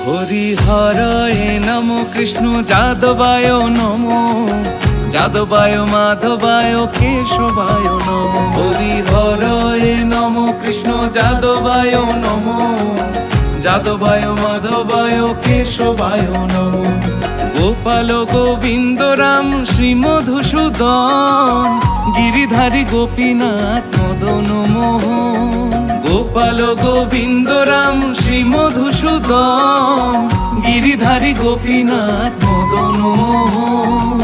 হরিহরায় নমো কৃষ্ণ যাদবায় নমো, যাদবায় মাধবায় কেশবায় নমো। হরিহরায় নমো কৃষ্ণ যাদবায় নমো, যাদবায় মাধবায় কেশবায় নমো। গোপাল গোবিন্দ রাম শ্রী মধুসূদন, গিরিধারী গোপীনাথ মদন মোহন। গোপাল গোবিন্দ রাম শ্রী মধুসূদন, গিরিধারী গোপীনাথ মদন মোহন।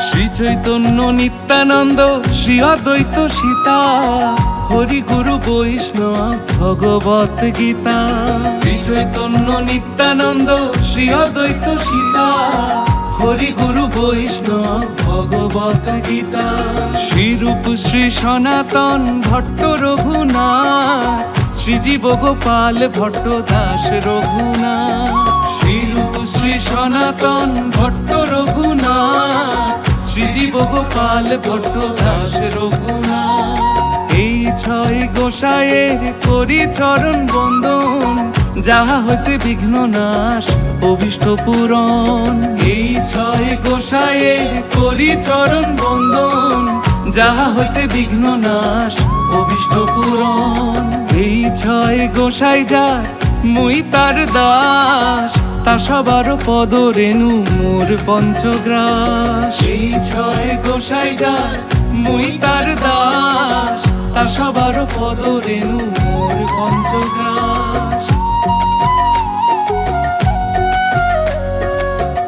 শ্রী চৈতন্য নিত্যানন্দ শ্রী অদ্বৈত সীতা, হরি গুরু বৈষ্ণব ভগবত গীতা। শ্রী চৈতন্য নিত্যানন্দ শ্রী অদ্বৈত সীতা, হরি গুরু বৈষ্ণব ভগবত গীতা। শ্রীরূপ শ্রী সনাতন ভট্ট রঘুনাথ, শ্রীজীব গোপাল ভট্ট দাস রঘুনাথ। শ্রীরূপ শ্রী সনাতন ভট্ট রঘুনাথ, শ্রীজীব গোপাল ভট্ট দাস রঘুনাথ। এই ছয় গোসাইয়ের করি চরণ বন্দন, যাহা হইতে বিঘ্ন নাশ অভীষ্ট পূরণ। এই ছয় গোসাইয়ের করি চরণ বন্দন, যাহা হইতে বিঘ্ন নাশ অভীষ্ট পূরণ। এই ছয় গোসাই যার মুই তার দাস, তা সবার পদ রেণু মোর পঞ্চগ্রাস। এই ছয় গোসাই যার মুই তার দাস, তা সবার পদ রেণু মোর পঞ্চগ্রাস।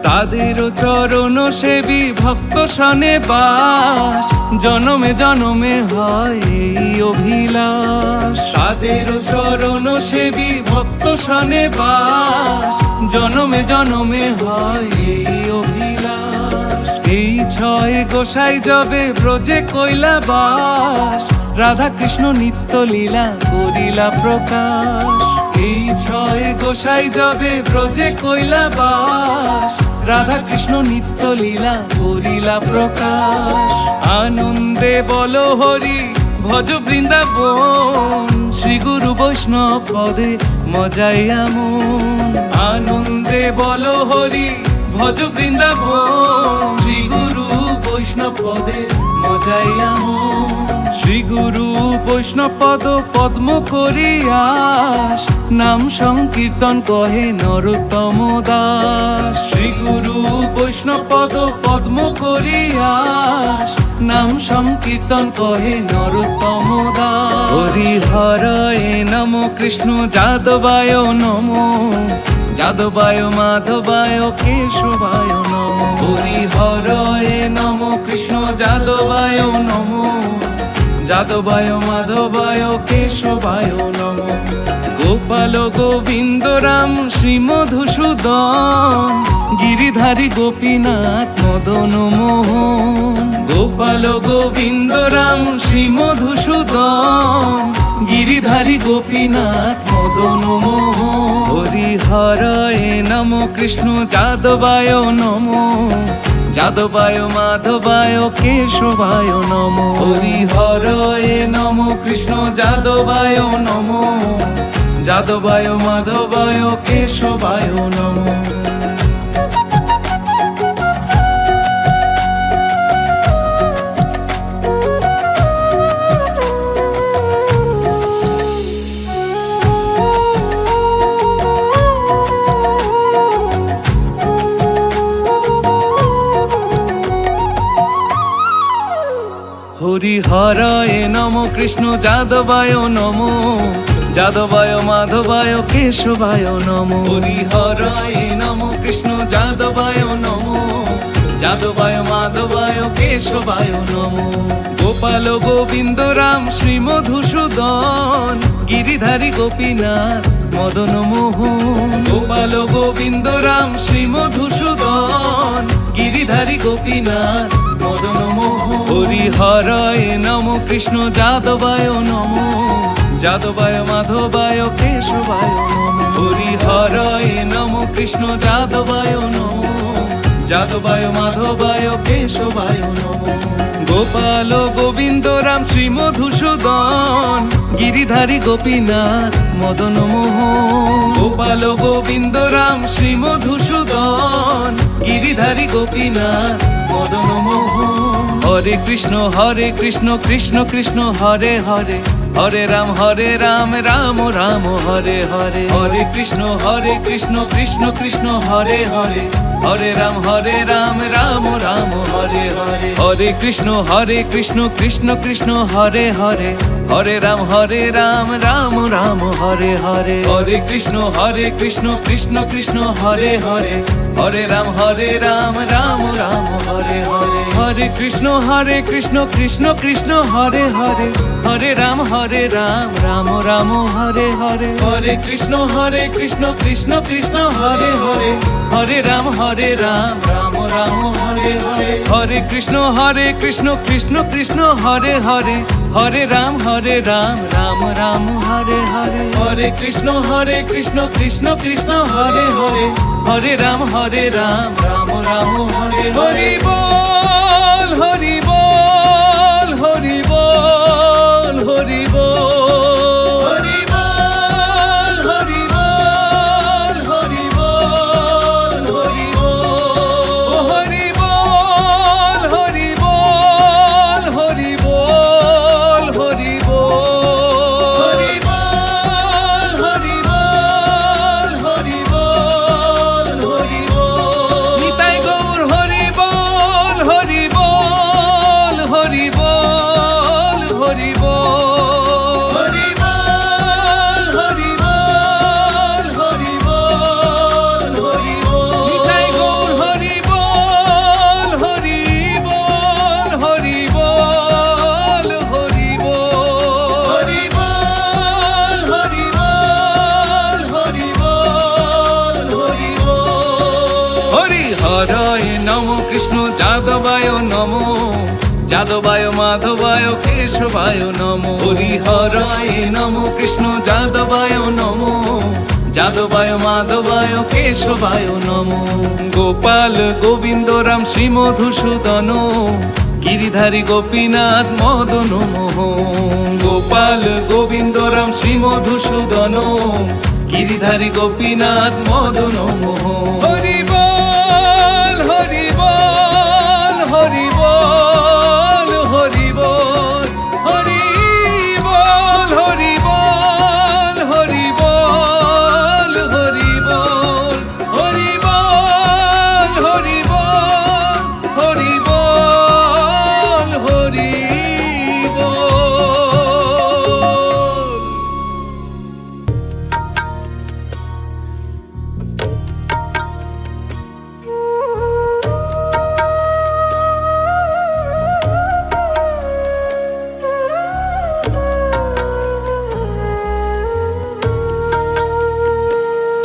তাদের চরণ সেবী ভক্ত সনে বাস, জনমে জনমে হয় এই অভিলাষ। তাদের চরণ সেবী ভক্ত সনে বাস, জনমে জনমে হয় এই অভিলাষ। এই ছয় গোসাই যবে ব্রজে কইলা বাস, রাধা কৃষ্ণ নিত্য লীলা করিলা প্রকাশ। এই ছয় গোসাই যবে ব্রজে কইলা বাস, রাধা কৃষ্ণ নিত্য লীলা করিলা প্রকাশ। আনন্দে বল হরি ভজ বৃন্দাবন, শ্রী গুরু বৈষ্ণব পদে মজাইয়া মন। আনন্দে বল হরি ভজ বৃন্দাবন, শ্রী গুরু বৈষ্ণব পদে মজাইয়া মন। শ্রী গুরু বৈষ্ণব পদ পদ্ম করিয়াস, নাম সংকীর্তন কহে নরোত্তম দাস। শ্রী গুরু বৈষ্ণব পদ পদ্ম করিয়াস, নাম সংকীর্তন কহে নরোত্তম দাস। হরিহরায় নমো কৃষ্ণ যাদবায় নমো, যাদবায় মাধবায় কেশবায় নমো। হরিহরায় নমো কৃষ্ণ যাদবায় নমো, যাদবায় মাধবায় কেশবায় নমো। গোপাল গোবিন্দ রাম শ্রী মধুসূদন, গিরিধারী গোপীনাথ মদন মোহন। গোপাল গোবিন্দ রাম শ্রী মধুসূদন, গিরিধারী গোপীনাথ মদন মোহন। হরিহরায় নমো কৃষ্ণ যাদবায় নমো, যাদবায় মাধবায় কেশবায় নমো। হরিহরায় নমো কৃষ্ণ যাদবায় নমো, যাদবায় মাধবায় কেশবায় নমো। হরিহরায় নমো কৃষ্ণ যাদবায় নমো, যাদবায় মাধবায় কেশবায় নমো। হরিহরায় নমো কৃষ্ণ যাদবায় নমো, যাদবায় মাধবায় কেশবায় নমো। গোপাল গোবিন্দ রাম শ্রী মধুসূদন, গিরিধারী গোপীনাথ মদন মোহন। গোপাল গোবিন্দ রাম শ্রী মধুসূদন, গিরিধারী গোপীনাথ মদন মোহন। হরিহরায় নমো কৃষ্ণ যাদবায় নমো, যাদবায় মাধবায় কেশবায় নমো। হরিহরায় নমো কৃষ্ণ যাদবায় নমো, যাদবায় মাধবায় কেশবায় নমো। গোপাল গোবিন্দ রাম শ্রী মধুসূদন গিরিধারী গোপীনাথ মদন মোহন। গোপাল গোবিন্দ রাম শ্রী মধুসূদন গিরিধারী গোপীনাথ মদন মোহন। হরে কৃষ্ণ কৃষ্ণ কৃষ্ণ হরে হরে, হরে রাম রাম রাম হরে হরে। হরে কৃষ্ণ কৃষ্ণ কৃষ্ণ হরে হরে, হরে রাম রাম রাম হরে হরে। হরে কৃষ্ণ কৃষ্ণ কৃষ্ণ হরে হরে, হরে রাম রাম রাম হরে হরে। হরে কৃষ্ণ কৃষ্ণ কৃষ্ণ হরে হরে, হরে রাম রাম রাম হরে হরে। হরে কৃষ্ণ কৃষ্ণ কৃষ্ণ হরে হরে, হরে রাম রাম রাম হরে হরে। হরে কৃষ্ণ কৃষ্ণ কৃষ্ণ হরে হরে, হরে রাম রাম রাম হরে হরে। হরে কৃষ্ণ কৃষ্ণ কৃষ্ণ হরে হরে, হরে রাম রাম রাম হরে হরে। হরে কৃষ্ণ কৃষ্ণ কৃষ্ণ হরে হরে, হরে রাম রাম রাম হরে হরি বল হরি বল হরি বল হরি বল হরি বল হরি বল হরি বল হরি বল হরি বল হরি বল হরি বল হরি বল হরি বল হরি বল হরি বল হরি বল। নিতাই গৌর হরি বল হরি বল হরি বল হরি বল হরি বল হরি বল হরি বল হরি বল। নিতাই গৌর হরি বল হরি বল হরি বল হরি বল হরি বল হরি বল হরি বল হরি বল। হরি হরায় নম কৃষ্ণ যাদবায় নমো, যাদবায় মাধবায় কেশবায় নমো। হরি হরায় নম কৃষ্ণ যাদবায় নমো, যাদবায় মাধবায় কেশবায় নমো। গোপাল গোবিন্দ রাম শ্রী মধুসূদন গিরিধারী গোপীনাথ মদন মোহন। গোপাল গোবিন্দ রাম শ্রী মধুসূদন গিরিধারী গোপীনাথ মদন মোহন। হরি বল হরি বল হরি বল হরি বল হরি বল হরি বল হরি বল হরি বল হরি বল হরি বল হরি বল হরি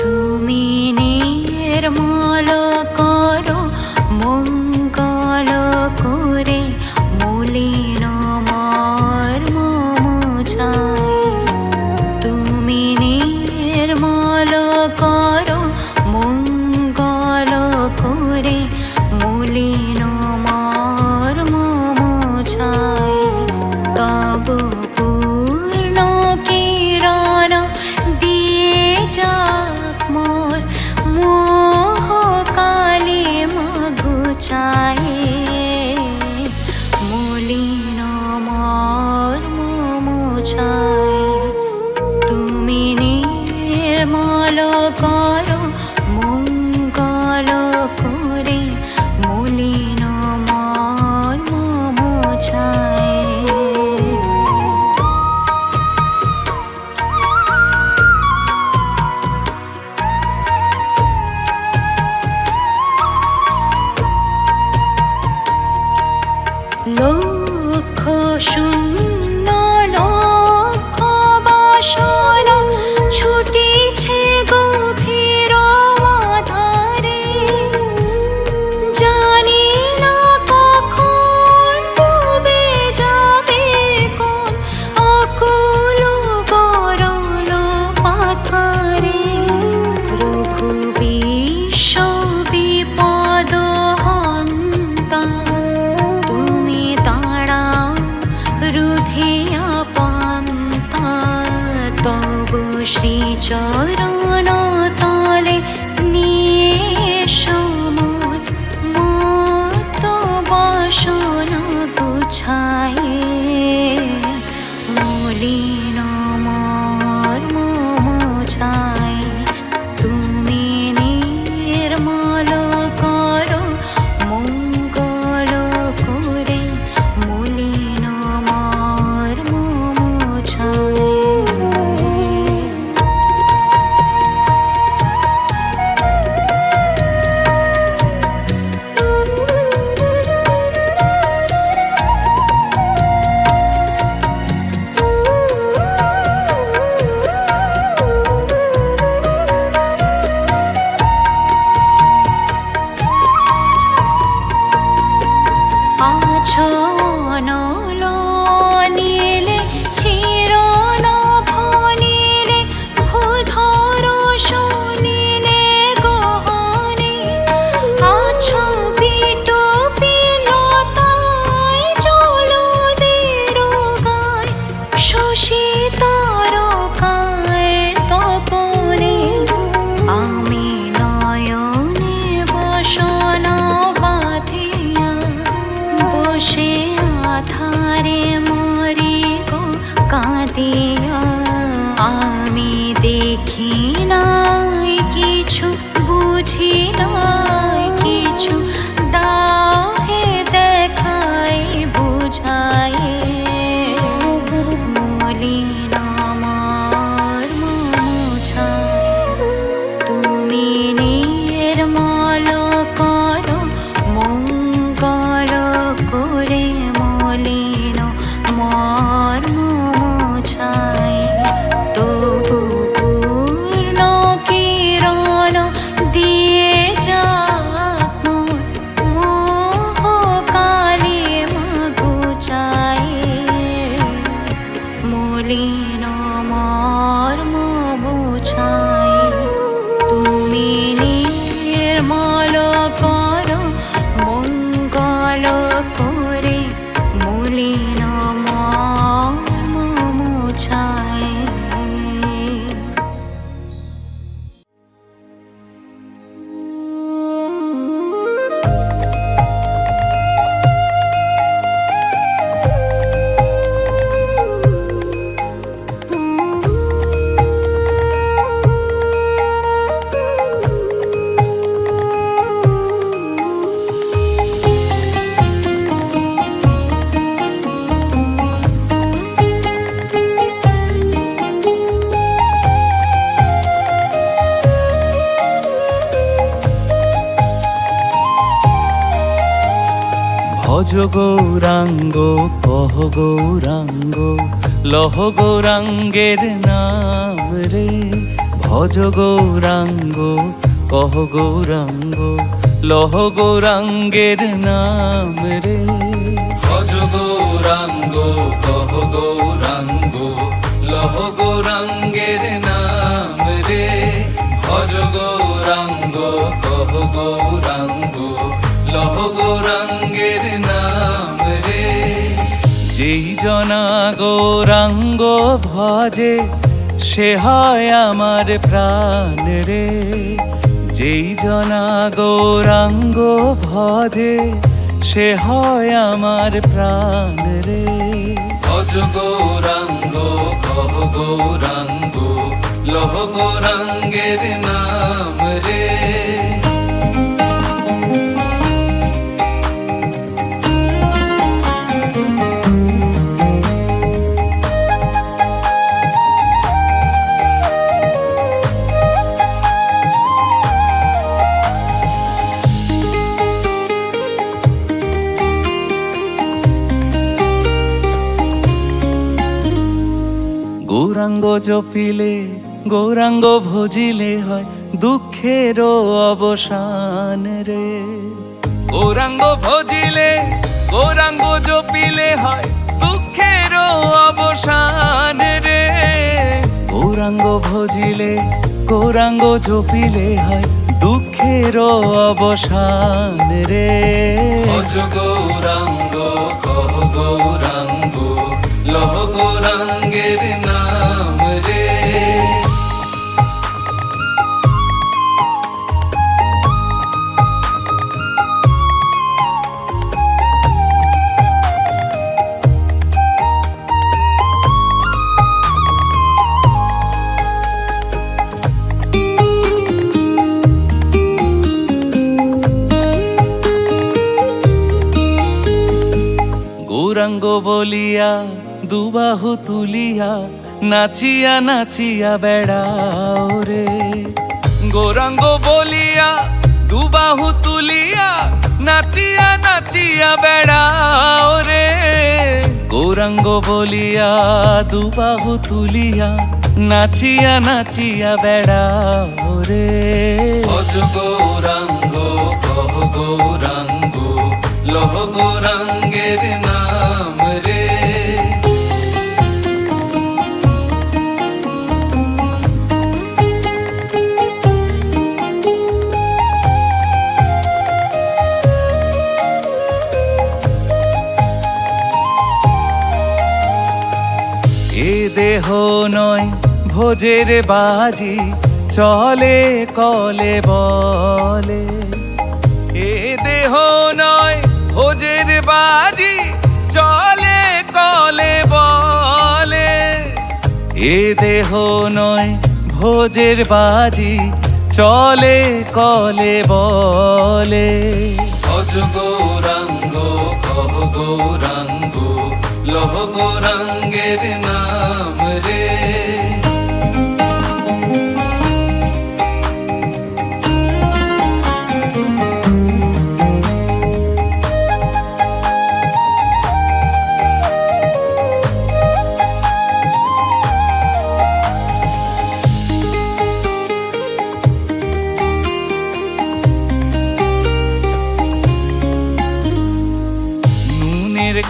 তুমি নির্মল করো মঙ্গল করে মলিন মর্ম মুছাই। তুমি নির্মল করো মঙ্গল করে মলিন মর্ম মুছাই। তব পূর্ণ কিরণ দিয়ে যাক মোর মোহ কালি মগুচাই। মলিন মর্ম মুছাই। তুমি নির্মল করো মঙ্গল করে মলিন মর্ম মুছাই। লক্ষ শূন্য লক্ষ বাসনা ছুটিছে গভীর মাধারে। জানি না কখন ডুবে যাবে কোন অকুল গরল পাথারে। প্রভু বিশ্ব বিপদ আছো অনলনীলে চিরনভ নীলে ভূধর শোনিলে গহনে আছো বিটু বিলতায় জলদের গায় শশী তারকায় তপনে আমি নয়নে বসন বাঁধিয়া বসে আধারে মরি গো কাঁদিয়া আমি দেখি নাই কিছু বুঝি নাই কিছু দাহে দেখাই বুঝাই মলিন আমার মুছায় তুমি নির্মল করো মঙ্গল করে মলিন মর্ম মুছায় তবু পূর্ণ কিরণ দিয়ে যাক মোর মোহ কালি মাগুচায় মলিন মর্ম বুঝায় তুমি নির্মল করো মঙ্গল করে মলিন মর্ম মুছায়। ভজ গৌরাঙ্গ কহ গৌরাঙ্গ লহ গৌরাঙ্গের নাম রে ভজ গৌরাঙ্গ কহ গৌরাঙ্গ লহ গৌরাঙ্গের নাম রে ভজ গৌরাঙ্গ কহ গৌরাঙ্গ লহ গৌরাঙ্গের নাম রে ভজ গৌরাঙ্গ কহ গৌরাঙ্গ লহ গৌরাঙ্গের নাম রে যেই জনা গৌরাঙ্গ ভজে সে হয় আমার প্রাণ রে যেই জনা গৌরাঙ্গ ভজে সে হয় আমার প্রাণ রে ভজ গৌরাঙ্গ কহ গৌরাঙ্গ লহ গৌরাঙ্গের নাম রে গৌরাঙ্গ জপিলে গৌরাঙ্গ ভজিলে হয় দুঃখের অবসান রে গৌরাঙ্গ ভজিলে গৌরাঙ্গ জপিলে হয় দুঃখের অবসান রে গৌরাঙ্গ ভজিলে গৌরাঙ্গ জপিলে হয় দুঃখের অবসান রে ভজ গৌরাঙ্গ কহ গৌরাঙ্গ লহ গৌরাঙ্গের নাম রে গৌরাঙ্গ বলিয়া দুবাহু তুলিয়া নাচিয়া নাচিয়া বেড়াও রে গৌরাঙ্গ বলিয়া দুবাহু তুলিয়া নাচিয়া নাচিয়া বেড়াও রে গৌরাঙ্গ বলিয়া দুবাহু তুলিয়া নাচিয়া নাচিয়া বেড়াও রে ভজ গৌরাঙ্গ কহ গৌরাঙ্গ লহ গৌরাঙ্গ দেহ নয় ভোজের বাজি, চলে কলে বলে। এ দেহ নয় ভোজের বাজি, চলে কলে বলে। এ দেহ নয় ভোজের বাজি, চলে কলে বলে। ভজ গৌরাঙ্গ কহ গৌরাঙ্গ, লহ গৌরাঙ্গের নাম রে।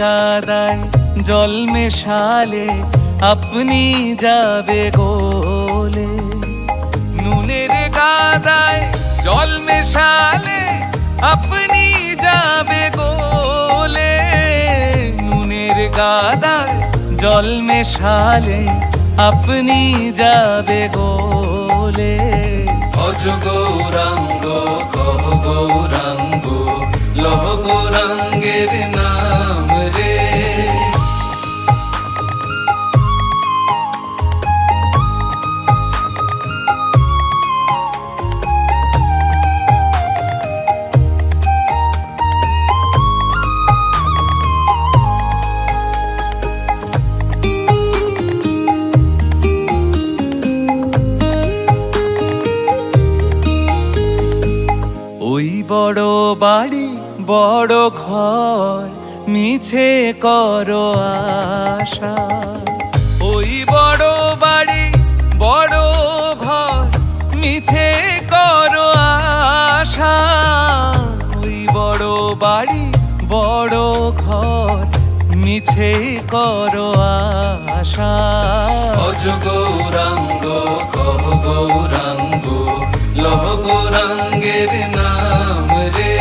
গাদায় জল মেশালে আপনি যাবে গোলে। নুনের গাদায় জল মেশালে আপনি যাবে গোলে। নুনের গাদায় জল মেশালে আপনি যাবে গোলে। ভজ গৌরাঙ্গ কহ গৌরাঙ্গ, লহ গৌরাঙ্গের নাম রে। ওই বড় বাড়ি বড় ঘর, মিছে করো আশা। ওই বড় বাড়ি বড় ঘর, মিছে করো আশা। ওই বড় বাড়ি বড় ঘর, মিছে করো আশা। ভজ গৌরাঙ্গ কহ গৌরাঙ্গ, লহ গৌরাঙ্গের নাম রে।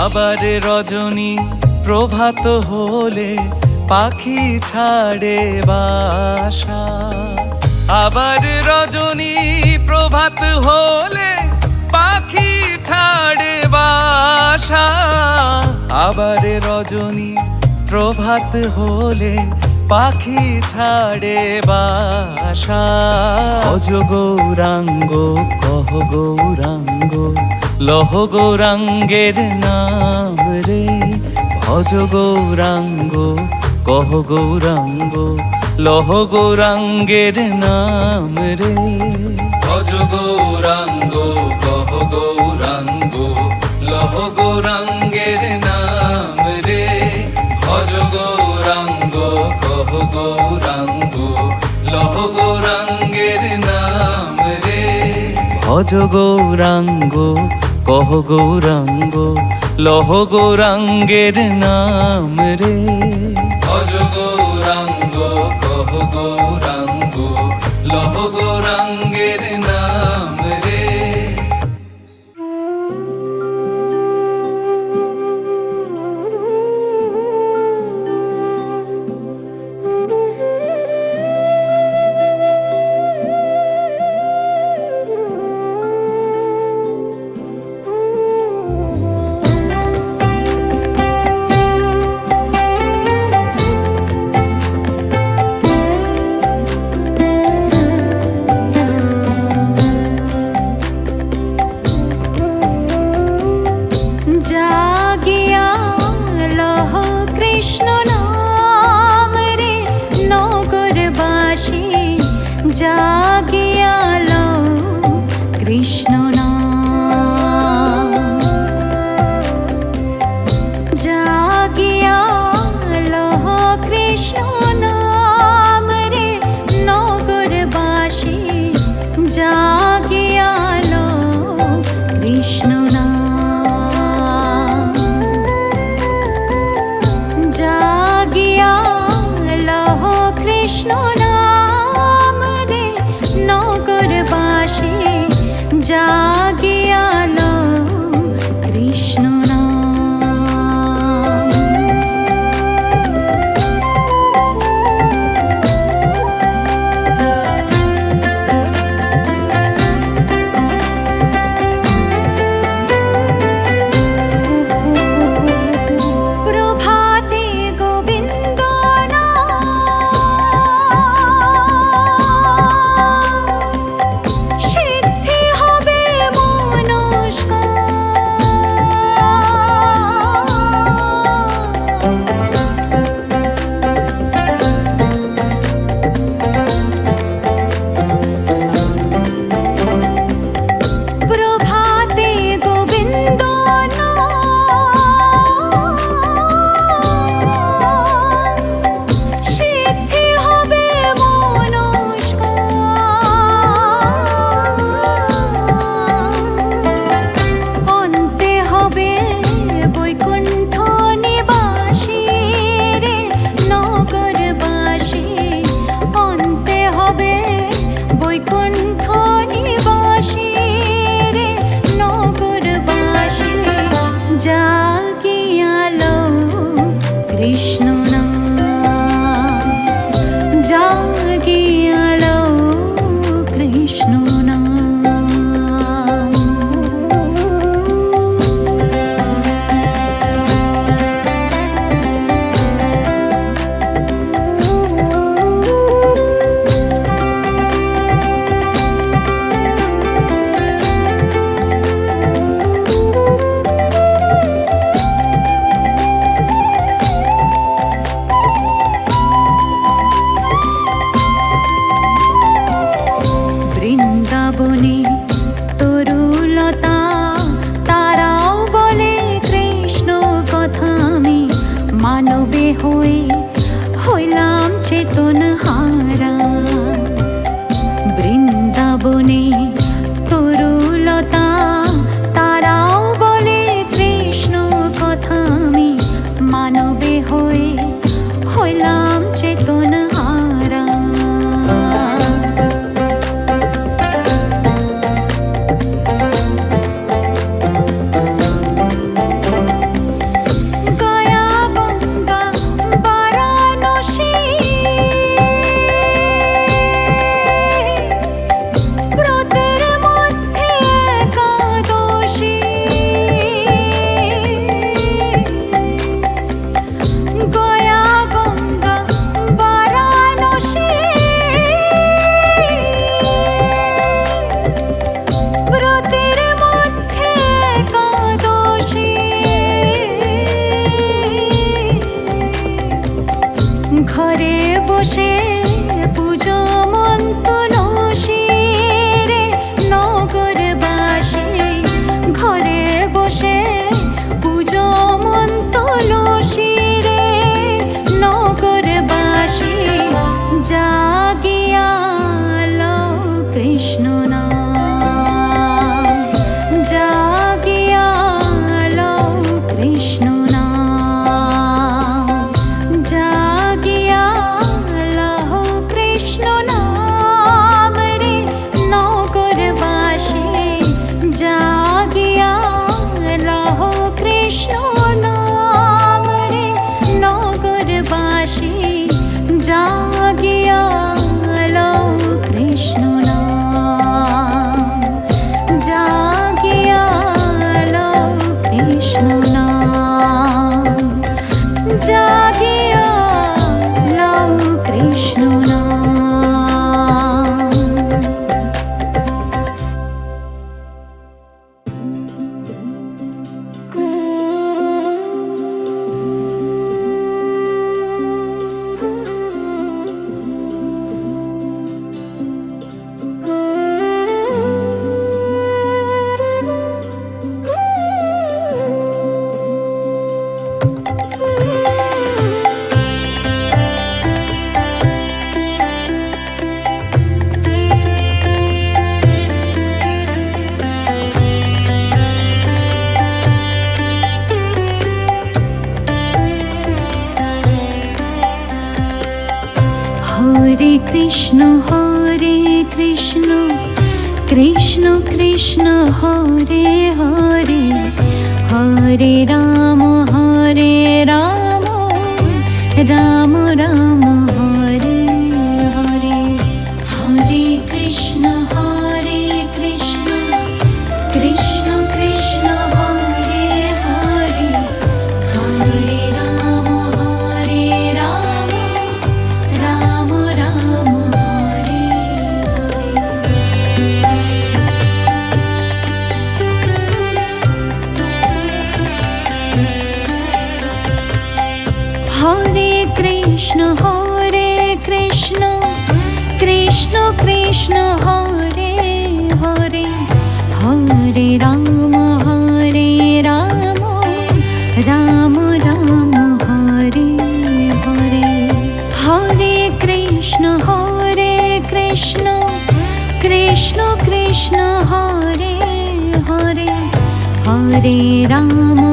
আবার রজনী প্রভাত হলে পাখি ছাড়ে বাসা। আবার রজনী প্রভাত হলে পাখি ছাড়ে বাসা। আবার রজনী প্রভাত হলে পাখি ছাড়ে বাসা। ভজ গৌরাঙ্গ কহ গৌরাঙ্গ, লহ গৌরাঙ্গের নাম রে। ভজ গৌরাঙ্গ কহ গৌরাঙ্গ, লহ গৌরাঙ্গের নাম রে। ভজ গৌরাঙ্গ কহ গৌরাঙ্গ, লহ গৌরাঙ্গের নাম রে। ভজ গৌরাঙ্গ কহ গৌরাঙ্গ, লহ গৌরাঙ্গের নাম রে। ভজ গৌরাঙ্গ কহ গৌরাঙ্গ, লহ গৌরাঙ্গের নাম রে। ভজ গৌরাঙ্গ কহ গৌরাঙ্গ, লহ গৌরাঙ্গের নাম রে। হয়ে হইলাম চেতন হারা। বৃন্দাবনে তরুলতা তারাও বলে কৃষ্ণ কথা, আমি মানবে হয়ে হইলাম চেতন হারা। ঘরে বসে পুজো মন তুলসী রে নগরবাসী, ঘরে বসে পুজো মন তুলসী রে নগরবাসী। জাগিয়া লও কৃষ্ণ নাম, জাগিয়া লও কৃষ্ণ নাম, জাগিয়া লও কৃষ্ণ নাম রে নগরবাসী, জাগিয়া লও কৃষ্ণ নাম রে নগরবাসী, জাগিয়া লও কৃষ্ণ নাম, জাগিয়া লও কৃষ্ণ নাম, জাগিয়া লও কৃষ্ণ নাম। হরে কৃষ্ণ কৃষ্ণ কৃষ্ণ হরে হরে, হরে রাম রাম রাম হরে হরে। হরে কৃষ্ণ কৃষ্ণ কৃষ্ণ হরে হরে, হরে রাম রাম রাম হরে হরে। হরে কৃষ্ণ কৃষ্ণ কৃষ্ণ হরে হরে, হরে রাম রাম রাম হরে হরে। হরে কৃষ্ণ কৃষ্ণ কৃষ্ণ হরে হরে, হরে রাম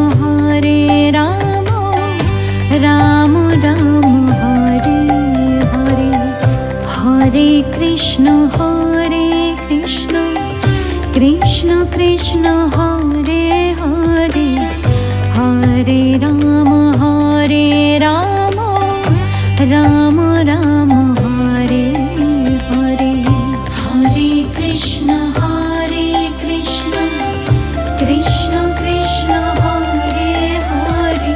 রাম রাম হরে হরে। হরে কৃষ্ণ কৃষ্ণ কৃষ্ণ হরে হরে, হরে রাম রাম রাম হরে হরে। হরে কৃষ্ণ কৃষ্ণ কৃষ্ণ হরে হরে,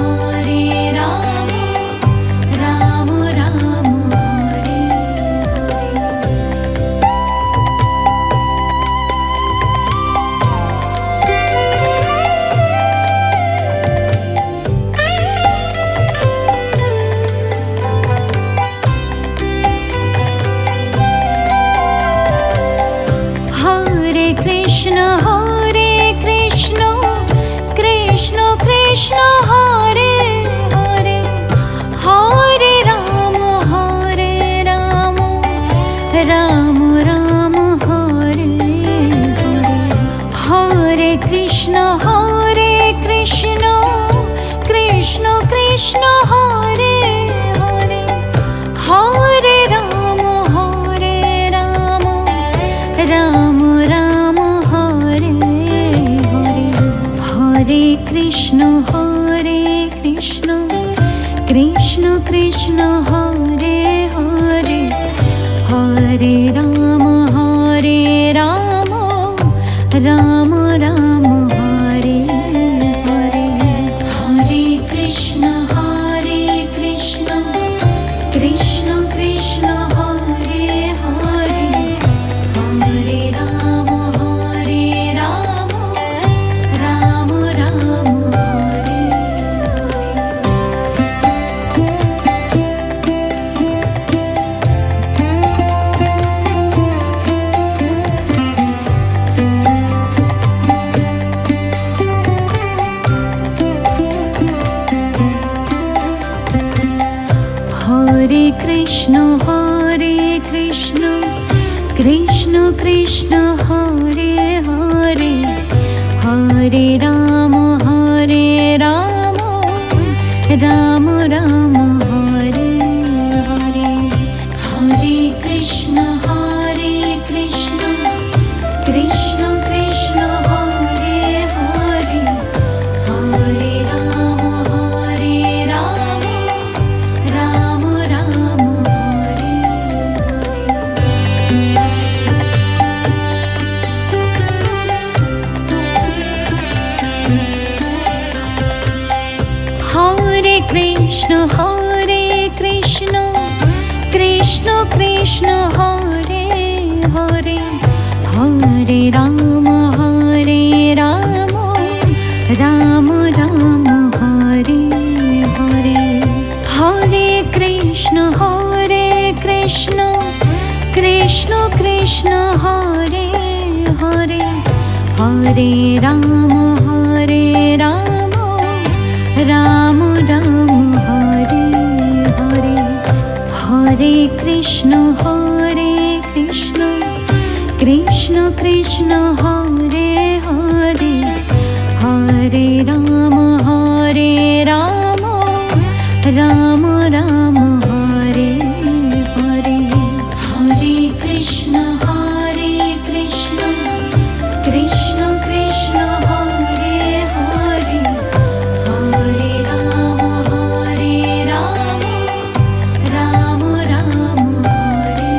হরে রাম রাম রাম হরে হরে। কৃষ্ণ কৃষ্ণ কৃষ্ণ কৃষ্ণ হরে হরে, হরে রাম রাম রাম হরে হরে, হরে কৃষ্ণ কৃষ্ণ কৃষ্ণ কৃষ্ণ হরে হরে, হরে রাম রাম রাম হরে হরে, হরে কৃষ্ণ কৃষ্ণ কৃষ্ণ কৃষ্ণ হরে হরে, হরে রাম রাম রাম হরে হরে কৃষ্ণ কৃষ্ণ কৃষ্ণ কৃষ্ণ হরে হরে, হরে রাম রাম রাম হরে হরে, হরে কৃষ্ণ কৃষ্ণ কৃষ্ণ কৃষ্ণ হরে হরে, হরে রাম রাম রাম হরে হরে কৃষ্ণ কৃষ্ণ কৃষ্ণ কৃষ্ণ হরে হরে, হরে রাম রাম রাম হরে হরে, হরে কৃষ্ণ কৃষ্ণ কৃষ্ণ কৃষ্ণ হরে হরে, হরে রাম রাম রাম হরে হরে, হরে কৃষ্ণ কৃষ্ণ কৃষ্ণ কৃষ্ণ হরে হরে, হরে রাম রাম রাম হরে হরে, হরে কৃষ্ণ কৃষ্ণ কৃষ্ণ কৃষ্ণ হরে হরে, হরে রাম রাম রাম হরে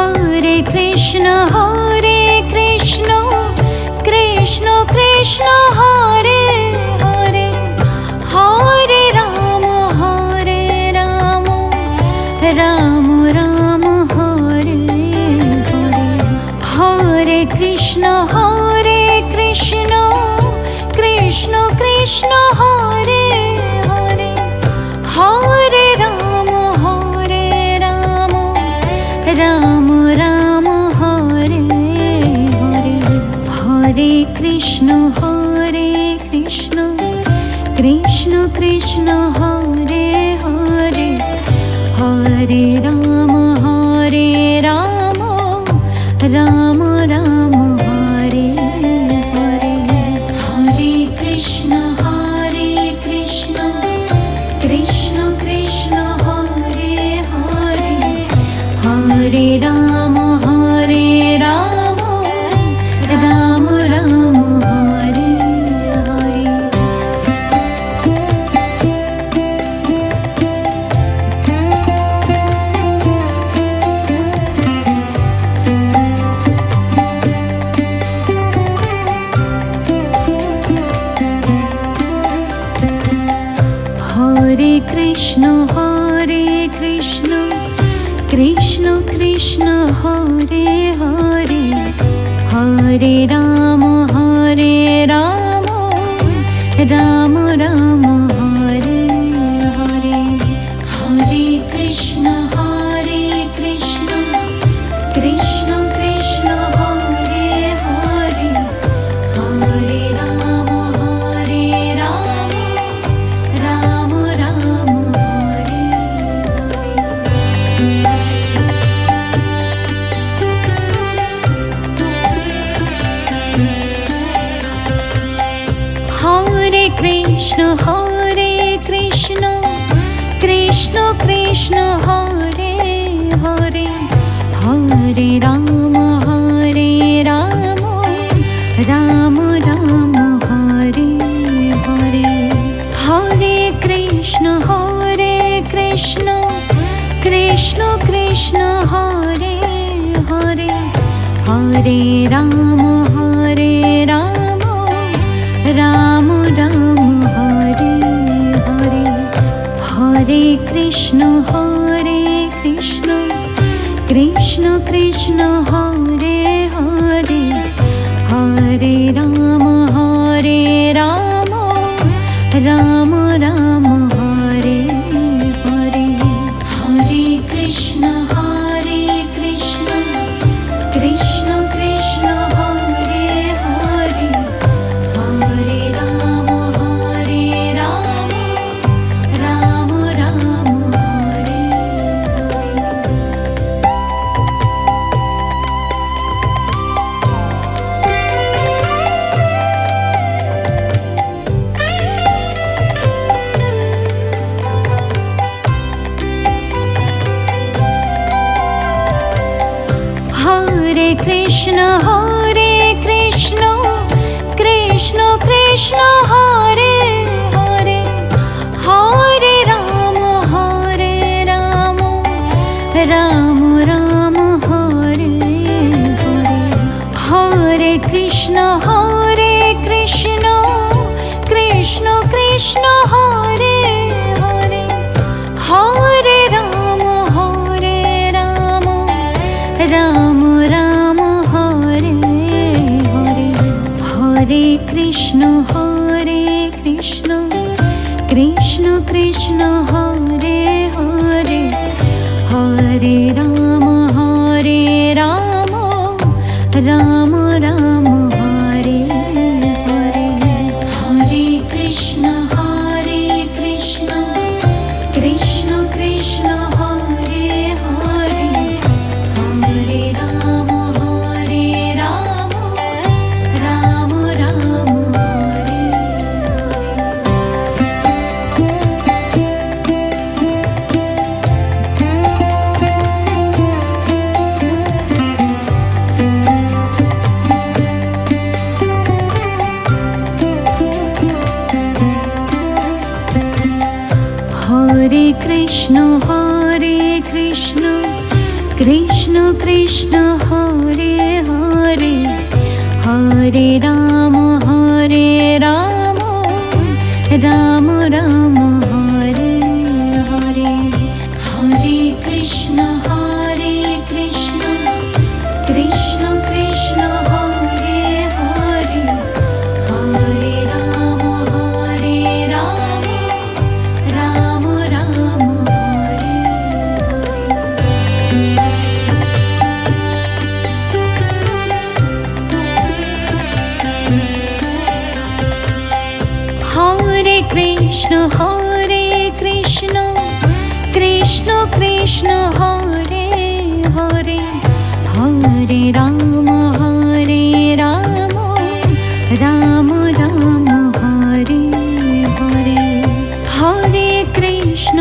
হরে কৃষ্ণ কৃষ্ণ কৃষ্ণ কৃষ্ণ হরে হরে, হরে রাম রাম রাম হরে হরে, হরে কৃষ্ণ কৃষ্ণ কৃষ্ণ কৃষ্ণ হরে হরে, হরে রাম রাম রাম হরে হরে, হরে কৃষ্ণ কৃষ্ণ কৃষ্ণ কৃষ্ণ হরে হরে, হরে রাম রাম রাম হরে হরে, হরে কৃষ্ণ কৃষ্ণ কৃষ্ণ কৃষ্ণ হরে হরে, হরে রাম রাম রাম হরে হরে। হরে কৃষ্ণ কৃষ্ণ কৃষ্ণ কৃষ্ণ হরে হরে, হরে রাম রাম রাম হরে হরে, হরে কৃষ্ণ কৃষ্ণ কৃষ্ণ কৃষ্ণ হরে কৃষ্ণ কৃষ্ণ কৃষ্ণ হরে হরে, হরে রাম রাম রাম হরে হরে, হরে কৃষ্ণ কৃষ্ণ কৃষ্ণ হরে হরে, হরে রাম রাম রাম হরে হরে, হরে কৃষ্ণ কৃষ্ণ কৃষ্ণ হরে হরে, হরে রাম রাম রাম হরে হরে, হরে কৃষ্ণ কৃষ্ণ কৃষ্ণ হরে হরে, হরে রাম রাম রাম হরে হরে কৃষ্ণ কৃষ্ণ কৃষ্ণ হরে হরে, হরে রাম রাম রাম হরে হরে, হরে কৃষ্ণ কৃষ্ণ কৃষ্ণ হরে হরে, হরে রাম রাম রাম হরে হরে, হরে কৃষ্ণ কৃষ্ণ কৃষ্ণ হরে হরে, হরে রাম রাম রাম হরে হরে, হরে কৃষ্ণ কৃষ্ণ কৃষ্ণ হরে হরে, হরে রাম রাম রাম হরে হরে কৃষ্ণ কৃষ্ণ কৃষ্ণ হরে হরে, হরে রাম রাম রাম হরে হরে, হরে কৃষ্ণ কৃষ্ণ কৃষ্ণ হরে হরে, হরে রাম রাম রাম হরে হরে কৃষ্ণ কৃষ্ণ কৃষ্ণ হরে হরে, হরে রাম রাম রাম হরে হরে, হরে কৃষ্ণ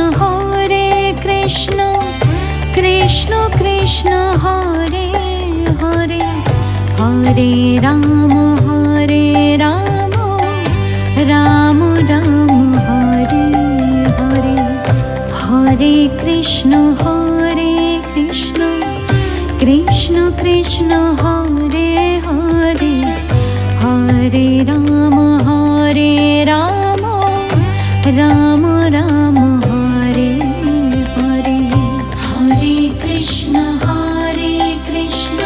কৃষ্ণ কৃষ্ণ হরে হরে, হরে রাম রাম রাম হরে হরে, হরে কৃষ্ণ কৃষ্ণ কৃষ্ণ হরে হরে, হরে রাম রাম রাম হরে হরে, হরে কৃষ্ণ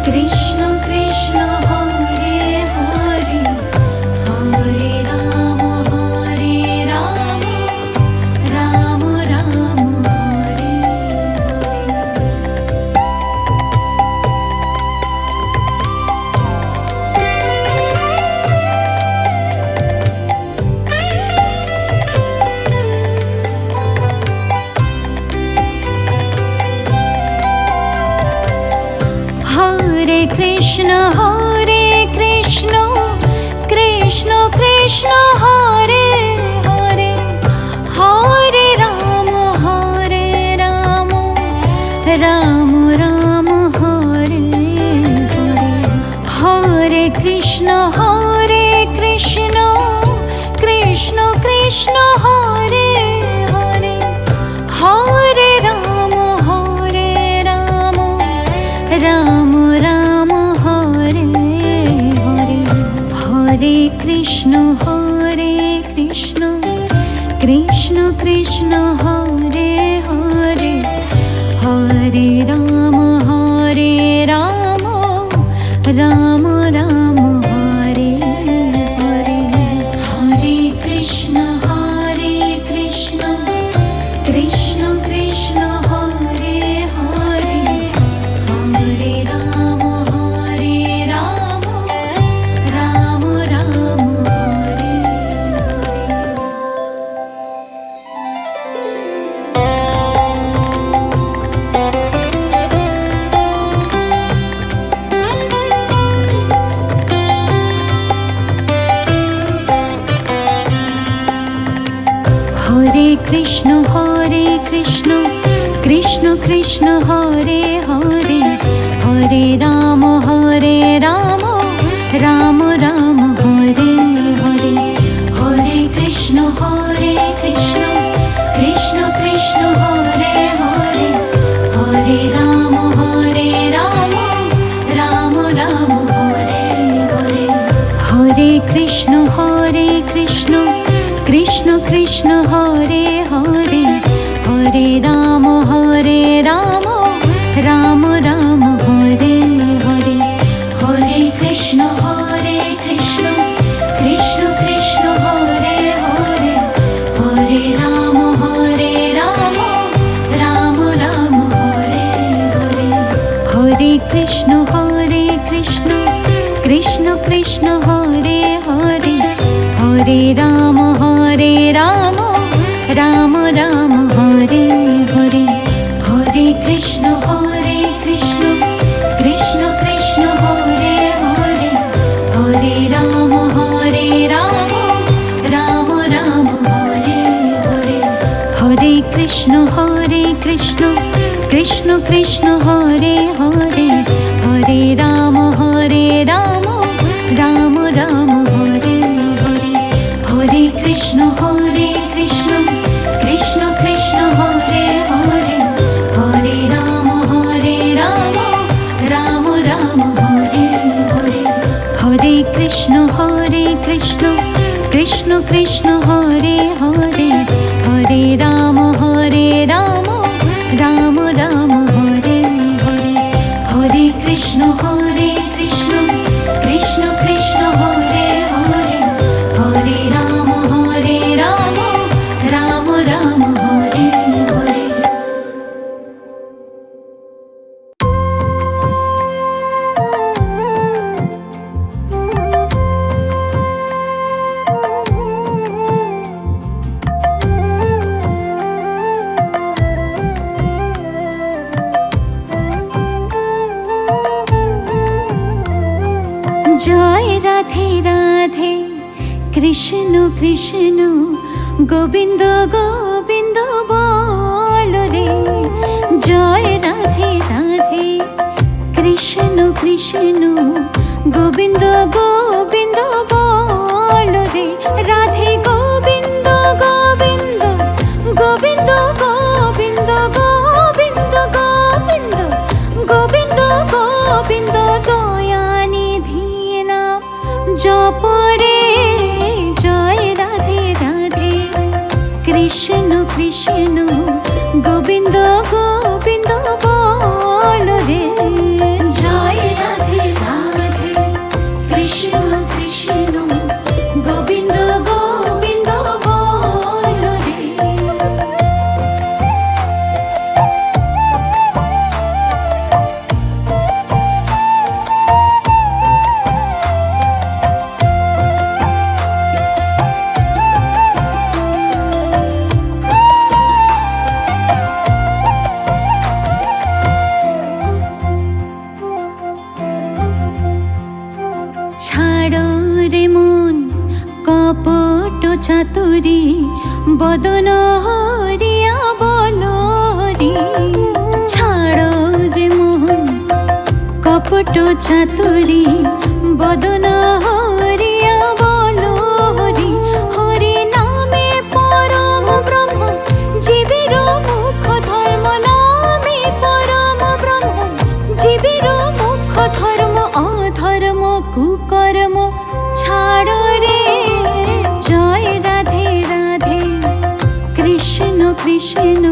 কৃষ্ণ কৃষ্ণ হরে হরে, হরে রাম রাম রাম হরে কৃষ্ণ কৃষ্ণ কৃষ্ণ কৃষ্ণ হরে হরে, হরে রাম রাম রাম হরে হরে, হরে কৃষ্ণ কৃষ্ণ কৃষ্ণ হরে হরে, হরে রাম রাম রাম হরে হরে, হরে কৃষ্ণ কৃষ্ণ কৃষ্ণ হরে হরে, হরে রাম রাম রাম হরে হরে, হরে কৃষ্ণ কৃষ্ণ কৃষ্ণ হরে হরে, হরে রাম রাম রাম হরে হরে কৃষ্ণ কৃষ্ণ কৃষ্ণ হরে হরে, হরে রাম রাম রাম হরে হরে, হরে কৃষ্ণ কৃষ্ণ কৃষ্ণ হরে হরে, হরে রাম রাম রাম হরে হরে, হরে কৃষ্ণ কৃষ্ণ কৃষ্ণ হরে হরে, হরে রাম রাম রাম হরে হরে, হরে কৃষ্ণ কৃষ্ণ কৃষ্ণ হরে হরে, হরে রাম রাম রাম হরে হরে, হরে কৃষ্ণ কৃষ্ণ কৃষ্ণ হরে হরে, হরে রাম রাম রাম হরে হরে, হরে কৃষ্ণ কৃষ্ণ কৃষ্ণ হরে হরে, হরে রাম রাম রাম হরে হরে, হরে কৃষ্ণ কৃষ্ণ কৃষ্ণ হরে হরে, হরে রাম রাম রাম হরে হরে, হরে কৃষ্ণ কৃষ্ণ কৃষ্ণ হরে হরে, হরে রাম রাম রাম হরে হরে, হরে কৃষ্ণ কৃষ্ণ কৃষ্ণ হরে হরে, হরে রাম রাম রাম হরে হরে, হরে কৃষ্ণ কৃষ্ণ কৃষ্ণ হরে হরে, হরে রাম রাম রাম হরে হরে। জয় রাধে রাধে, কৃষ্ণ কৃষ্ণ গোবিন্দ গোবিন্দ বল রে, জয় রাধে রাধে, কৃষ্ণ কৃষ্ণ গোবিন্দ গোবিন্দ বল রে, রাধে গোবিন্দ গোবিন্দ গোবিন্দ গোবিন্দ গোবিন্দ গোবিন্দ গোবিন্দ গোবিন্দ, দয়ানিধি নাম জপরে, জয় রাধে রাধে, কৃষ্ণ কৃষ্ণ গোবিন্দ গোবিন্দ বল রে, জয় রাধে রাধে, কৃষ্ণ কৃষ্ণ গোবিন্দ গোবিন্দ বল রে। ছাড়ো রে মন চাতুরী বদন হরিয়া বলরি ছাড় রে মোহন কপট চাতুরী বদন হরিয়া বলরি হরি নামে পরম ব্রহ্ম জীবের মুখ্য ধর্ম নামে পরম ব্রহ্ম জীবের মুখ্য ধর্ম অধর্ম কুকর্ম ছাড় রে জয় রাধে রাধে কৃষ্ণ কৃষ্ণ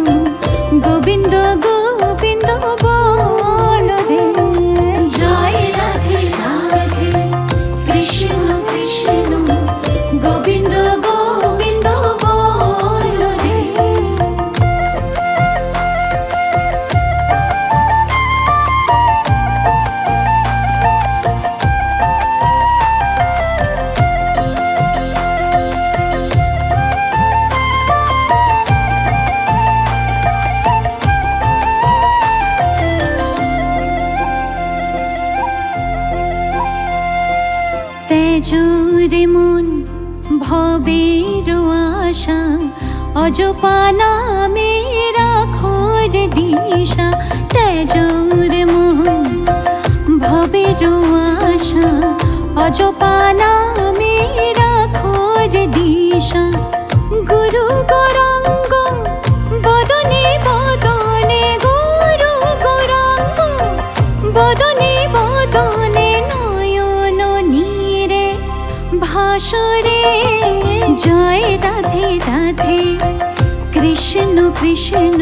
গোবিন্দ গোবিন্দ বল রে জয় রাধে রাধে কৃষ্ণ কৃষ্ণ গোবিন্দ গোবিন্দ বল রে তেজরে মন ভবের আশা অজপা নামে রাখো রে দিশা তেজরে মন ভবের আশা অজপা নামে রাখো রে দিশা গুরু গৌরাঙ্গ বদনে বদনে গুরু গৌরাঙ্গ বদনে বদনে নয়ন নীরে ভাসরে জয় রাধে রাধে কৃষ্ণ কৃষ্ণ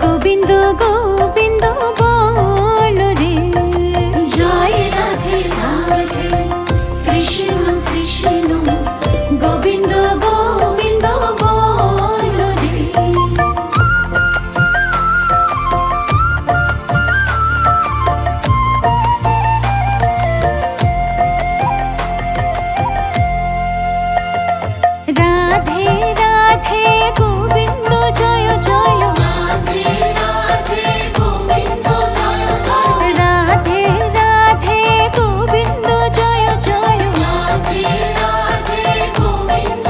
গোবিন্দ গোবিন্দ বল রে জয় রাধে রাধে কৃষ্ণ কৃষ্ণ গোবিন্দ গোবিন্দ বল রে রাধে রাধে গোবিন্দ জয় জয় রাধে রাধে গোবিন্দ জয় জয় রাধে রাধে গোবিন্দ জয় জয় রাধে রাধে গোবিন্দ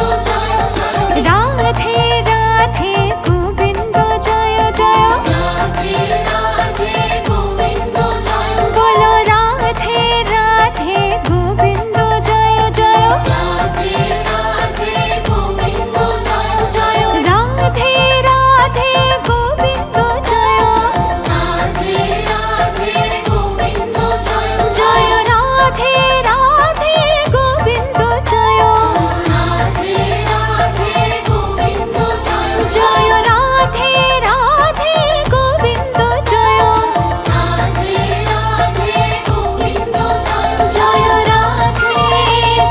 জয় জয় রাধে রাধে গোবিন্দ জয় জয় রাধে রাধে গোবিন্দ জয় বলো রাধে রাধে গোবিন্দ জয় জয় রাধে রাধে গোবিন্দ জয় জয় রাধে রাধে গোবিন্দ জয় রাধে রাধে গোবিন্দ জয় জয় রাধে রাধে গোবিন্দ জয় রাধে রাধে গোবিন্দ জয় জয় রাধে রাধে গোবিন্দ জয় রাধে রাধে গোবিন্দ জয় জয় রাধে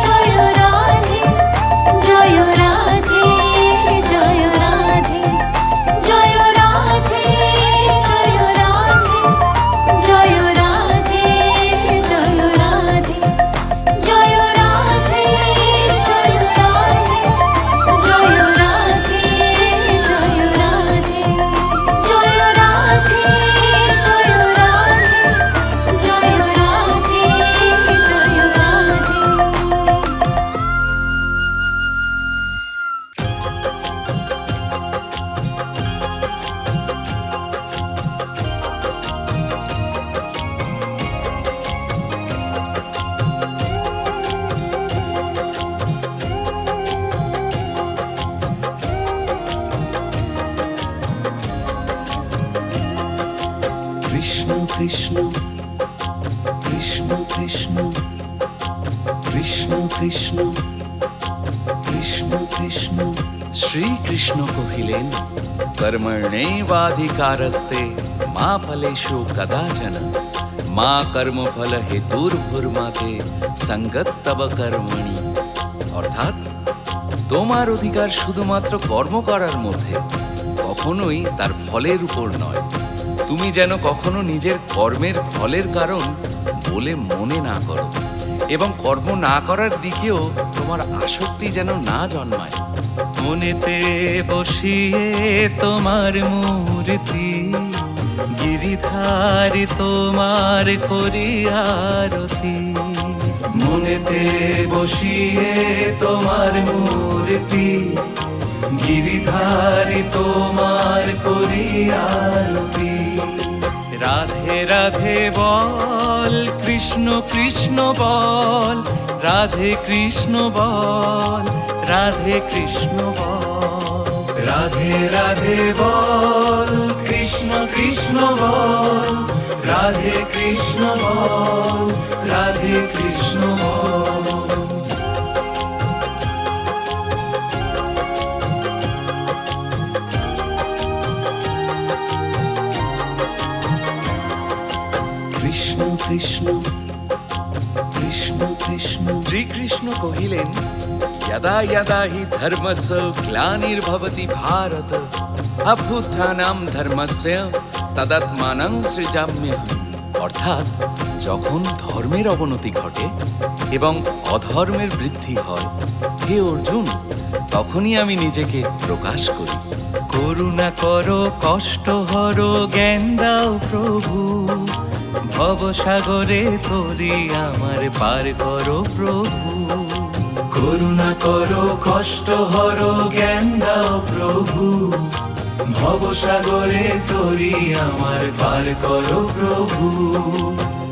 জয় রাধে জয় রাধে জয় রাধে জয় রাধে জয় রাধে জয় রাধে জয় রাধে জয় রাধে জয় রাধে জয় রাধে জয় রাধে জয় রাধে জয় রাধে জয় রাধে জয় রাধে কৃষ্ণ কৃষ্ণ কৃষ্ণ কৃষ্ণ কৃষ্ণ কৃষ্ণ কৃষ্ণ কৃষ্ণ শ্রীকৃষ্ণ কহিলেন কর্মণ্যেবাধিকারস্তে মা ফলেষু কদাচন মা কর্মফল হেতুর্ভুর্মাতে সঙ্গতস্তব কর্মণি অর্থাৎ তোমার অধিকার শুধুমাত্র কর্ম করার মধ্যে, কখনোই তার ফলের উপর নয়। তুমি যেন কখনো নিজের কর্মের ফলের কারণ বলে মনে না করো এবং কর্ম না করার দিকেও তোমার আসক্তি যেন না জন্মায়। মনেতে বসিয়ে তোমার মূর্তি গিরিধারী তোমার করি আরতি, মনেতে বসিয়ে তোমার মূর্তি, গিরিধারী তোমার করি আরতি। রাধে রাধে বল, কৃষ্ণ কৃষ্ণ বল, রাধে কৃষ্ণ বল, রাধে কৃষ্ণ বল। রাধে রাধে বল, কৃষ্ণ কৃষ্ণ বল, রাধে কৃষ্ণ বল, রাধে কৃষ্ণ বল। কৃষ্ণ কৃষ্ণ কৃষ্ণ কৃষ্ণ। শ্রীকৃষ্ণ কহিলেন, यदा यदा हि धर्मस्य ग्लानिर्भवति भारत अभ्युत्थानं धर्मस्य तदात्मानं सृजाम्यहम्। অর্থাৎ যখন ধর্মের অবনতি ঘটে এবং অধর্মের বৃদ্ধি হয়, হে অর্জুন, তখনই আমি নিজেকে প্রকাশ করি। করুণা করো, কষ্ট হরো, জ্ঞান দাও প্রভু, ভবসাগরে তরি আমার পার করো প্রভু। করুণা করো, কষ্ট হরো, জ্ঞান দাও প্রভু, ভবসাগরে তরি আমার পার করো প্রভু।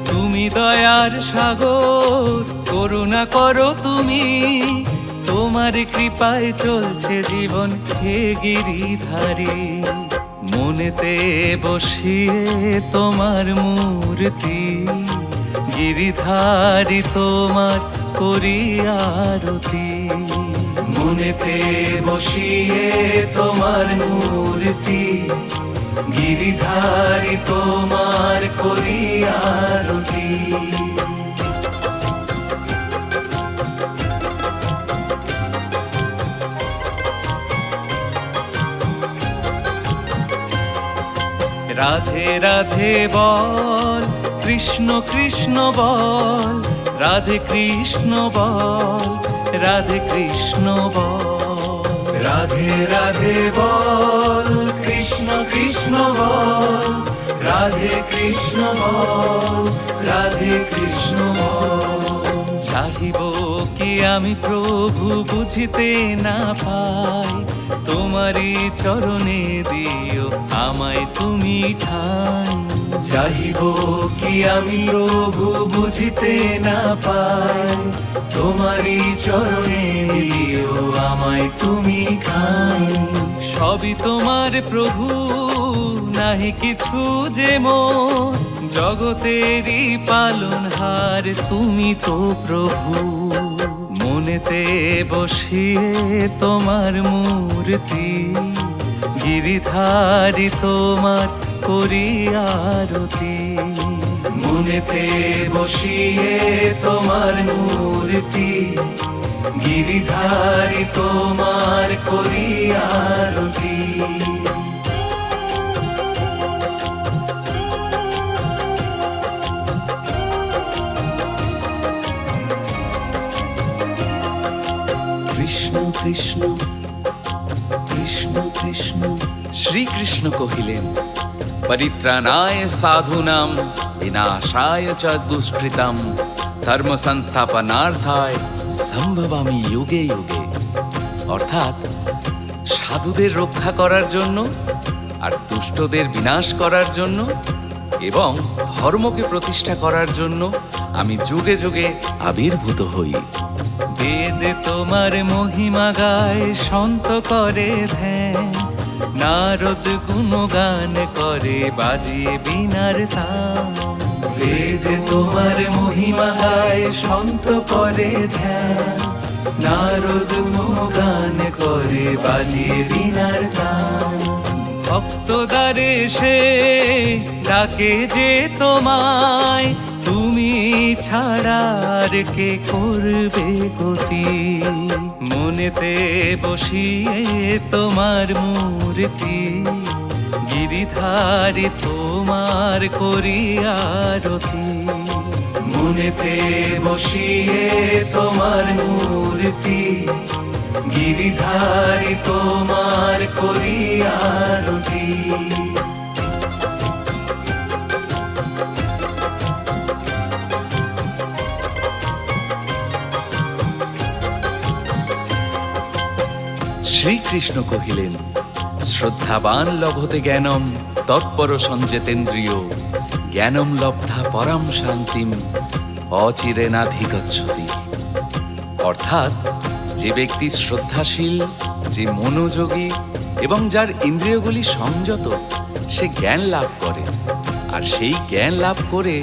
তুমি দয়ার সাগর, করুণা করো তুমি, তোমার কৃপায় চলছে জীবন হে গিরিধারী। মনেতে বসিয়ে তোমার মূর্তি, গিরিধারী তোমার করি আরতি। মনেতে বসিয়ে তোমার মূর্তি, গিরিধারী তোমার করি আরতি। রাধে রাধে বল, কৃষ্ণ কৃষ্ণ বল, রাধে কৃষ্ণ বল, রাধে কৃষ্ণ বল। রাধে রাধে বল, কৃষ্ণ কৃষ্ণ বল, রাধে কৃষ্ণ বল, রাধে কৃষ্ণ বল। চাহিব কি আমি প্রভু বুঝিতে না পাই, তোমারই চরণে দিও আমায় তুমি ঠাই। চাহিব কি আমি প্রভু বুঝিতে না পাই, তোমারই চরণে দিও আমায় তুমি ঠাই। সবই তোমার প্রভু, নাহি কিছু যে মোর, জগতেরই পালনহার তুমি তো প্রভু। মনেতে বসিয়ে তোমার মূর্তি, গিরিধারী তোমার করি আরতি। মনেতে বসিয়ে তোমার মূর্তি, গিরিধারী তোমার করি আরতি। কৃষ্ণ কৃষ্ণ কৃষ্ণ কৃষ্ণ। শ্রীকৃষ্ণ কহিলেন, পরিত্রাণায় সাধূনাং বিনাশায় চ দুষ্কৃতাম ধর্ম সংস্থাপনার্থায় সম্ভবামি যুগে যুগে। অর্থাৎ সাধুদের রক্ষা করার জন্য আর দুষ্টদের বিনাশ করার জন্য এবং ধর্মকে প্রতিষ্ঠা করার জন্য আমি যুগে যুগে আবির্ভূত হই। বেদ তোমার মহিমা গায়, সন্ত করে ধ্যান, নারদ গুণগান করে বাজিয়ে বীণার তান। বেদ তোমার মহিমা গায়, সন্ত করে ধ্যান, নারদ গুণগান করে বাজিয়ে বীণার তান। ভক্তদারে সে ডাকে যে তোমায়, তুমি ছাড়া আর কে করবে গতি। মনেতে বসিয়ে তোমার মূর্তি, গিরিধারী তোমার করি আরতি। মনেতে বসিয়ে তোমার মূর্তি, গিরিধারী তোমার করি আরতি। শ্রীকৃষ্ণ কহিলেন, শ্রদ্ধাবান লভতে জ্ঞানম তৎপর সঞ্জেতেন্দ্রিয়, জ্ঞানম লব্ধা পরম শান্তিম অচিরেনাধিগচ্ছতি। অর্থাৎ যে ব্যক্তি শ্রদ্ধাশীল, যে মনোযোগী এবং যার ইন্দ্রিয়গুলি সংযত, সে জ্ঞান লাভ করে। আর সেই জ্ঞান লাভ করে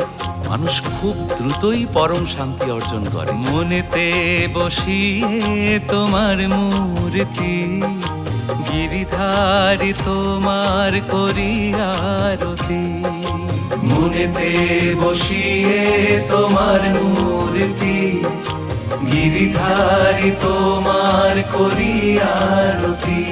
মানুষ খুব দ্রুতই পরম শান্তি অর্জন করে। মনেতে বসিয়ে তোমার মূর্তি, গিরিধারী তোমার করি আরতি। মনেতে বসিয়ে তোমার মূর্তি, গিরিধারী তোমার করি আরতি।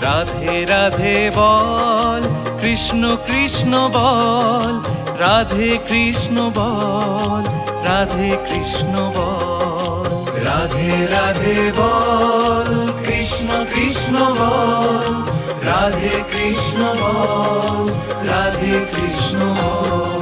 রাধে রাধে বল, কৃষ্ণ কৃষ্ণ বল, রাধে কৃষ্ণ বল, রাধে কৃষ্ণ বল। রাধে রাধে বল, কৃষ্ণ কৃষ্ণ বল, রাধে কৃষ্ণ বল, রাধে কৃষ্ণ বল।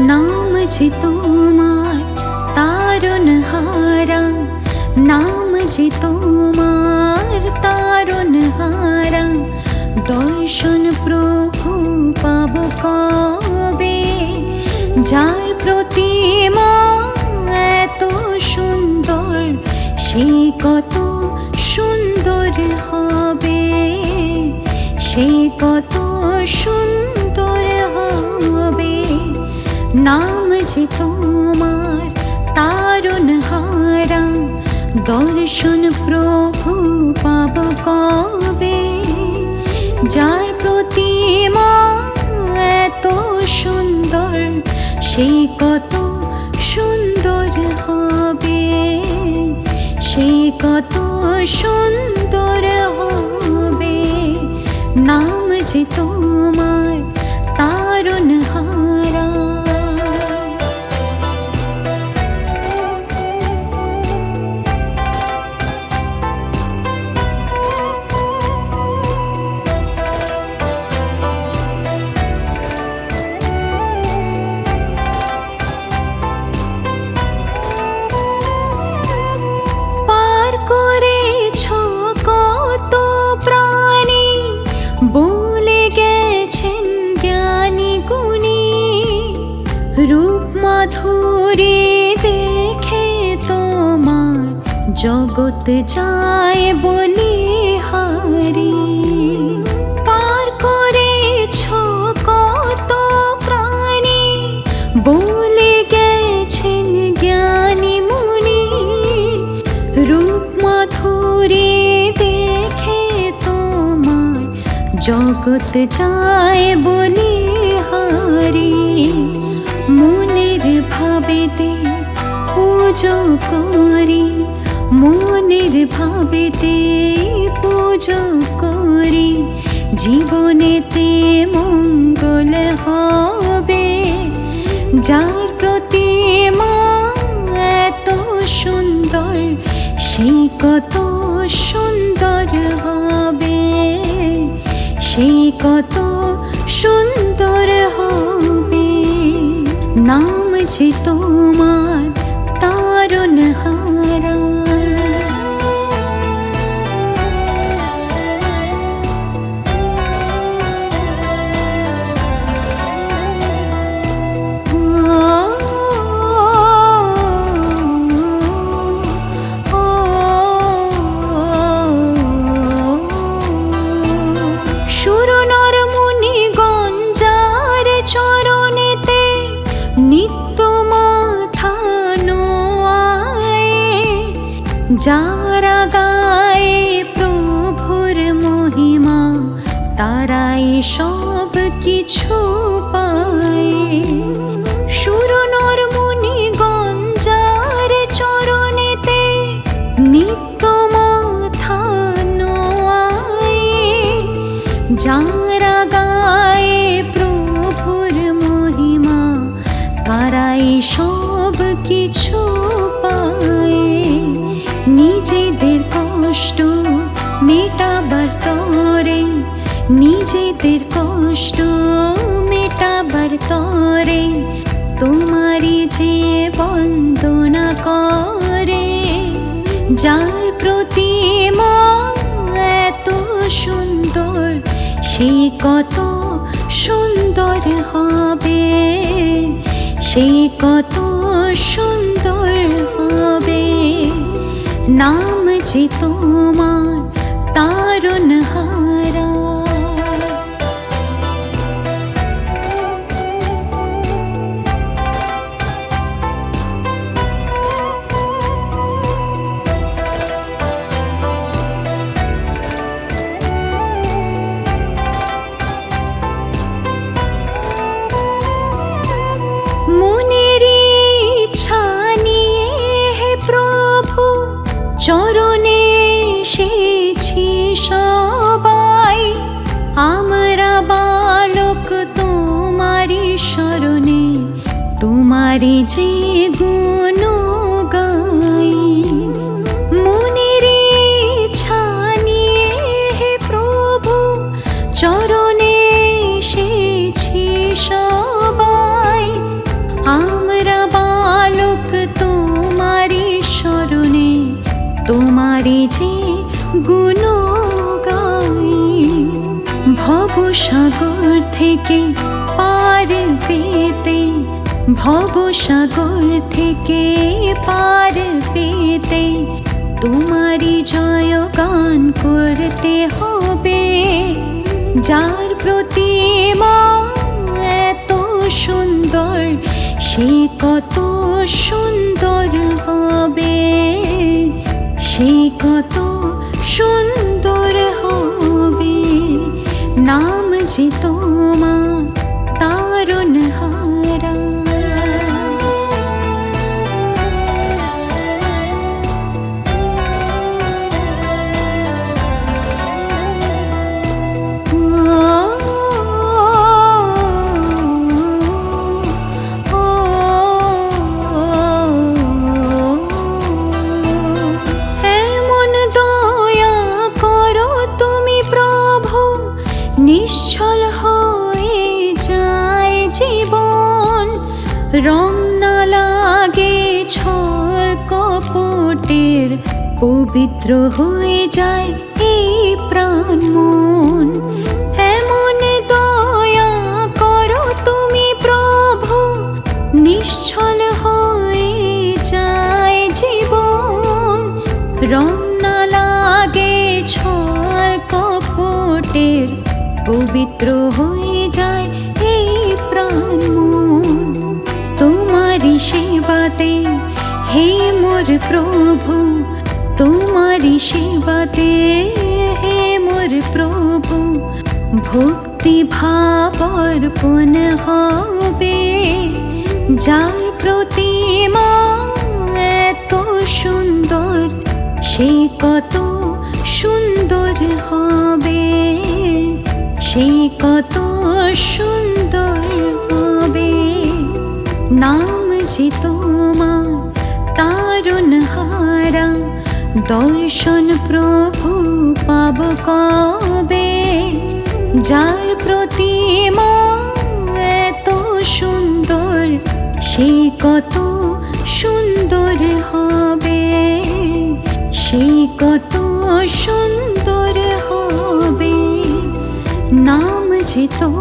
नाम जी तुम्हार तारुणहारा, नाम जी तुम्हार तारुणहारा, दर्शन प्रभु पाबो कबे, जार प्रतिमा एत सुंदर से कत सुंदर हबे, से कत सुंदर हबे। नाम जे तुम्हार तारुणहारा, दर्शन प्रभु पाबो कबे, जार प्रतिमा एत सुंदर से कत सुंदर हबे, से कत सुंदर हबे। नाम जे तुम्हार तारुणहारा। বলে গেছেন জ্ঞানী গুণী, রূপ মাধুরী দেখে তোমার জগৎ যায় বলি হারি। পার করেছ কত প্রাণী, বলে গেছেন জ্ঞানী মুনি, রূপ মাধুরী দেখে তোমার জগৎ যায় বলি হারি। মনের ভাবেতে পুজো করি, মনের ভাবেতে পুজো করি, জীবনেতে মঙ্গল হবে। যার প্রতিমা এত সুন্দর, সেই কত সুন্দর হবে, সেই কত সুন্দর হবে। নাম যে তোমার তারুণহারা। যারা গায়ে প্রভুর মহিমা, তারাই সব কিছু পায়। সুরনর মুনিগণ যার চরণেতে নিত্য মাথা নোয়ায়, যারা গায়ে প্রভুর মহিমা, তারাই সব নিজেদের কষ্ট মেটাবার তরে তোমারই যে বন্দনা করে, যার প্রতিমা এত সুন্দর সে কত সুন্দর হবে, সে কত সুন্দর হবে। নাম যে তোমার তারণহারা। চরণে এসেছি সবাই, আমরা বালক তোমারি শরণে তোমারি যে গুণ গাই। মনের ইচ্ছা নিয়ে হে প্রভু চরণে এসেছি সবাই, আমরা বালক তোমারি শরণে তোমারি যে গুণ গাই। ভবসাগর থেকে পার পেতে, ভবসাগর থেকে পার পেতে তোমারি জয়গান করতে হবে। যার প্রতিমা এত সুন্দর সে কত সুন্দর হবে, সে কত সুন্দর হবে। নাম যে তোমার তারণহারা। নিশ্চল হয়ে যায় জীবন, রং না লাগে ছল কপটের, পবিত্র হয়ে যায় এই প্রাণ মন। এমন দয়া করো তুমি প্রভু, নিশ্চল হয়ে যায় জীবন, রং না লাগে ছল কপটের, পবিত্র হয়ে যায় এই প্রাণ মন। তোমারি সেবাতে হে মোর প্রভু, তোমারি সেবাতে হে মোর প্রভু, ভক্তি ভাব অর্পণ হবে। যার প্রতিমা এত সুন্দর সে কত সুন্দর হবে, সে কত সুন্দর হবে। নাম যে তোমার তারণহারা। দর্শন প্রভু পাব কবে, যার প্রতিমা এত সুন্দর সে কত সুন্দর হবে, সে কত সুন্দর হবে। নাম যে তোমার